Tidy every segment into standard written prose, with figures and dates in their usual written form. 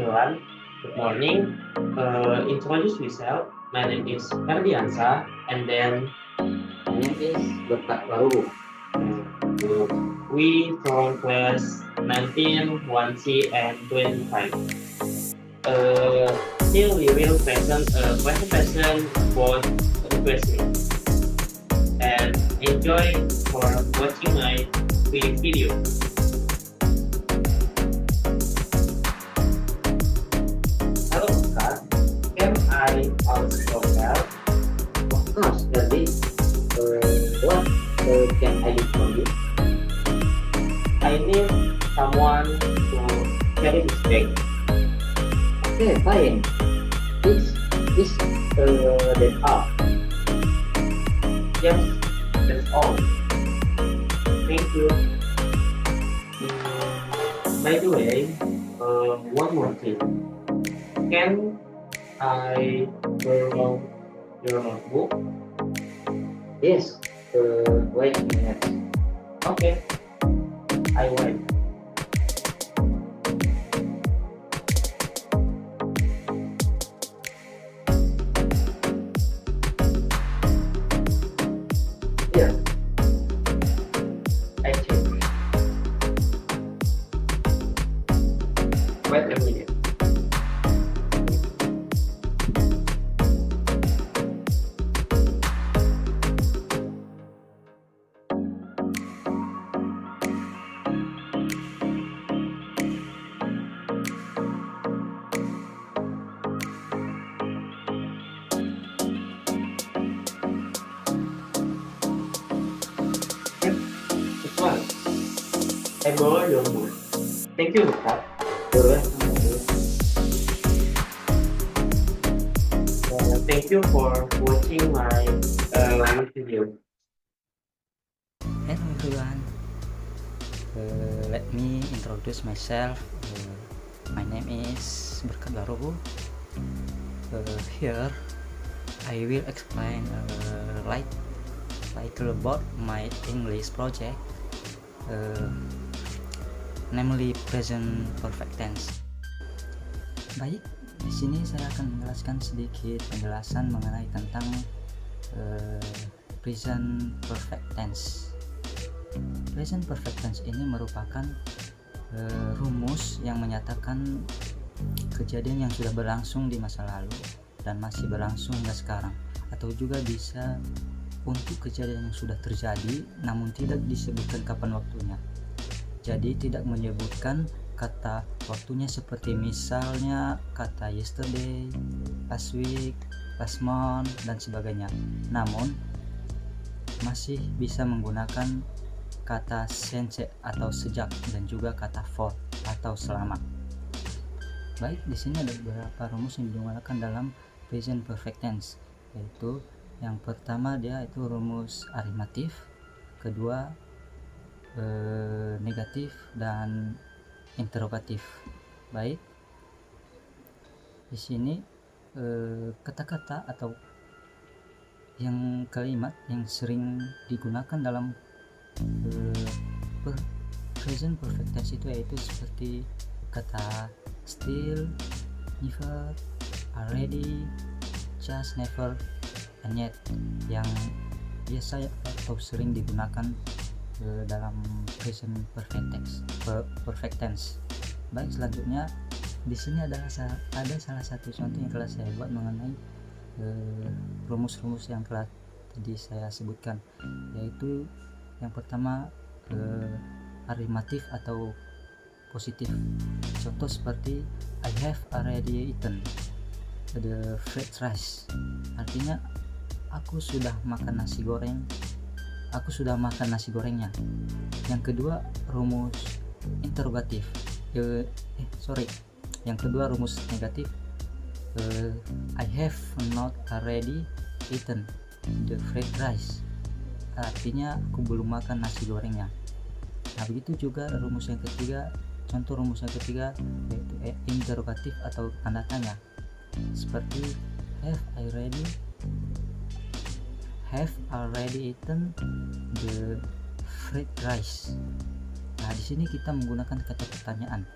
everyone. Good morning. Introduce yourself. My name is Ferdiansa, and then My name is Berkat Baru. we from class 19, 1C, and 25. Here we will present a question about requesting, and enjoy for watching my video. Hello, Kak. Can I also help? Of course, Ferdi. What can I do for you? I need someone to carry this bag. Okay, fine. This that all. Yes, that's all. Thank you. By the way, one more thing. Can I borrow your notebook? Yes. Wait a minute. Okay, I wait. Here. I check. Wait a minute. This one. I borrow your book. Thank you, Kak. You're Thank you for watching my video. Hello everyone, let me introduce myself. My name is Berkat Baru. Here I will explain little about my English project, namely present perfect tense. Baik, di sini saya akan menjelaskan sedikit penjelasan mengenai tentang present perfect tense. Present perfect tense ini merupakan rumus yang menyatakan kejadian yang sudah berlangsung di masa lalu dan masih berlangsung hingga sekarang, atau juga bisa untuk kejadian yang sudah terjadi namun tidak disebutkan kapan waktunya. Jadi tidak menyebutkan kata waktunya seperti misalnya kata yesterday, last week, last month, dan sebagainya. Namun masih bisa menggunakan kata since atau sejak dan juga kata for atau selama. Baik, di sini ada beberapa rumus yang digunakan dalam present perfect tense, yaitu yang pertama dia itu rumus afirmatif, kedua negatif, dan interrogatif. Baik, di sini kata-kata atau yang kalimat yang sering digunakan dalam present perfect tense itu yaitu seperti kata still, never, already, just, never, and yet, yang biasa atau sering digunakan dalam present perfect tense. Baik, selanjutnya di sini ada salah satu contoh yang telah saya buat mengenai rumus-rumus yang telah tadi saya sebutkan, yaitu yang pertama afirmatif atau positif. Contoh seperti I have already eaten the fried rice, artinya aku sudah makan nasi gorengnya. Yang kedua rumus interrogatif, yang kedua rumus negatif, I have not already eaten the fried rice, artinya aku belum makan nasi gorengnya. Nah, begitu juga rumus yang ketiga, contoh rumus yang ketiga yaitu interrogatif atau tanda tanya, seperti have already eaten the fried rice. Nah, di sini kita menggunakan kata pertanyaan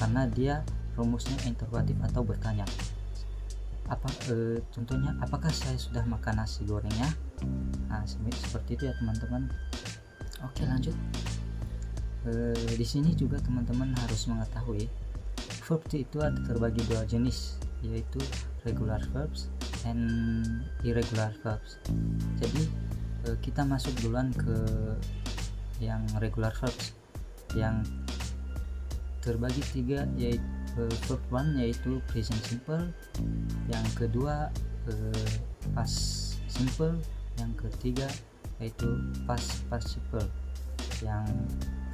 karena dia rumusnya interrogatif atau bertanya. Contohnya, apakah saya sudah makan nasi gorengnya? Nah, seperti itu ya teman-teman. Oke, lanjut. Di sini juga teman-teman harus mengetahui verb itu ada terbagi dua jenis, yaitu regular verbs and irregular verbs. Jadi kita masuk duluan ke yang regular verbs yang terbagi tiga, yaitu verb 1 yaitu present simple, yang kedua past simple, yang ketiga yaitu past participle. Yang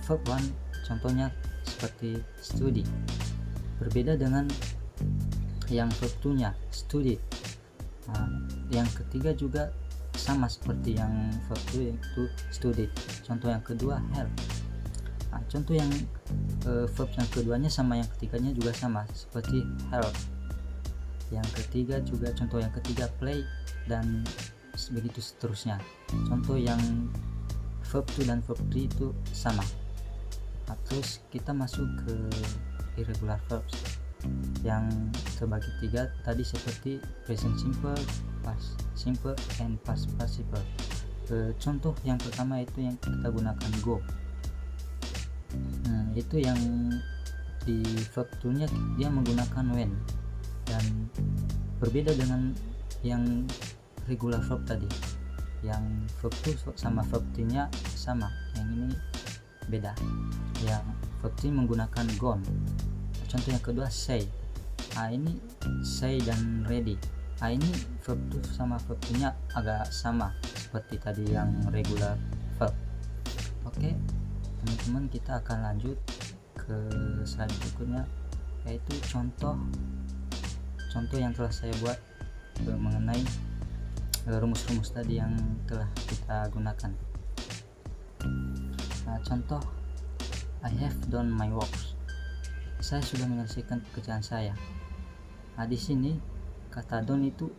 verb 1 contohnya seperti study, berbeda dengan yang verb 2 nya studied. Yang ketiga juga sama seperti yang verb 2 yaitu studied. Contoh yang kedua help. Contoh yang verb yang keduanya sama yang ketiganya juga sama seperti help. Yang ketiga juga contoh yang ketiga play, dan begitu seterusnya. Contoh yang verb 2 dan verb 3 itu sama. Terus kita masuk ke irregular verbs yang terbagi tiga tadi seperti present simple, past simple, and past participle. Contoh yang pertama itu yang kita gunakan go. Itu yang di verb 2 nya dia menggunakan when, dan berbeda dengan yang regular verb tadi. Yang verb 2 sama verb 3 nya sama, yang ini beda. Yang verb 3 menggunakan gone. Contoh yang kedua say. Ini say dan ready. Ini verb 2 sama verb 3 nya agak sama seperti tadi yang regular verb. Oke, teman-teman, kita akan lanjut ke slide berikutnya, yaitu contoh yang telah saya buat mengenai rumus-rumus tadi yang telah kita gunakan. Contoh, I have done my works. Saya sudah menyelesaikan pekerjaan saya. Di sini kata done itu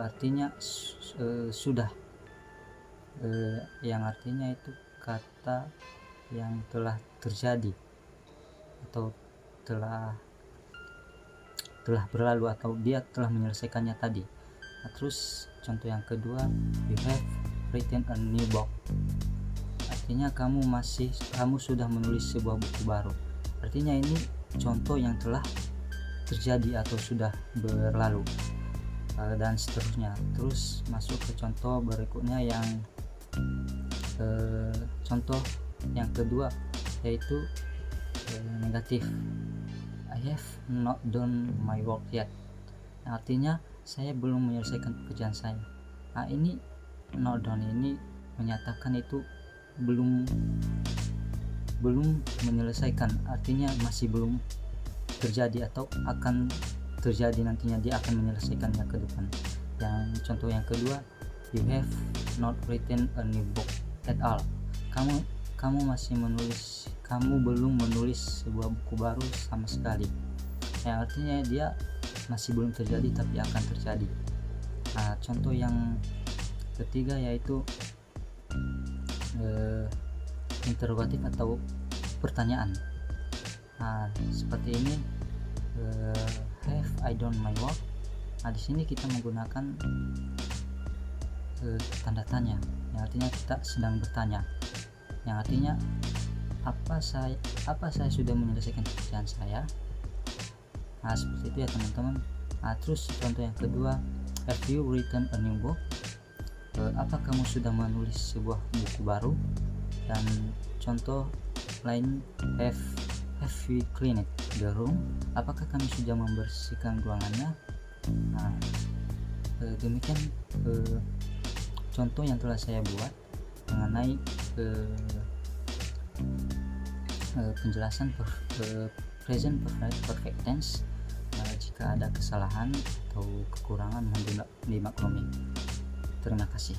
artinya sudah, yang artinya itu kata yang telah terjadi atau telah berlalu, atau dia telah menyelesaikannya tadi. Terus contoh yang kedua, you have written a new book. Artinya kamu sudah menulis sebuah buku baru. Artinya ini contoh yang telah terjadi atau sudah berlalu, dan seterusnya. Terus masuk ke contoh berikutnya yang contoh yang kedua, yaitu negatif. I have not done my work yet. Artinya saya belum menyelesaikan pekerjaan saya. Ini not done ini menyatakan itu belum menyelesaikan, artinya masih belum terjadi atau akan terjadi nantinya, dia akan menyelesaikannya ke depan. Yang contoh yang kedua, you have not written a new book at all. Kamu belum menulis sebuah buku baru sama sekali. Yang artinya dia masih belum terjadi tapi akan terjadi. Contoh yang ketiga yaitu interrogatif atau pertanyaan. Seperti ini, have I done my work? Di sini kita menggunakan tanda tanya, yang artinya kita sedang bertanya, yang artinya apa saya sudah menyelesaikan pekerjaan saya. Seperti itu ya teman-teman. Terus contoh yang kedua, have you written a new book? Apa kamu sudah menulis sebuah buku baru? Dan contoh lain, have we cleaned the room? Apakah kami sudah membersihkan ruangannya? Demikian contoh yang telah saya buat mengenai penjelasan present perfect tense. Jika ada kesalahan atau kekurangan mohon dimaklumi. Terima kasih.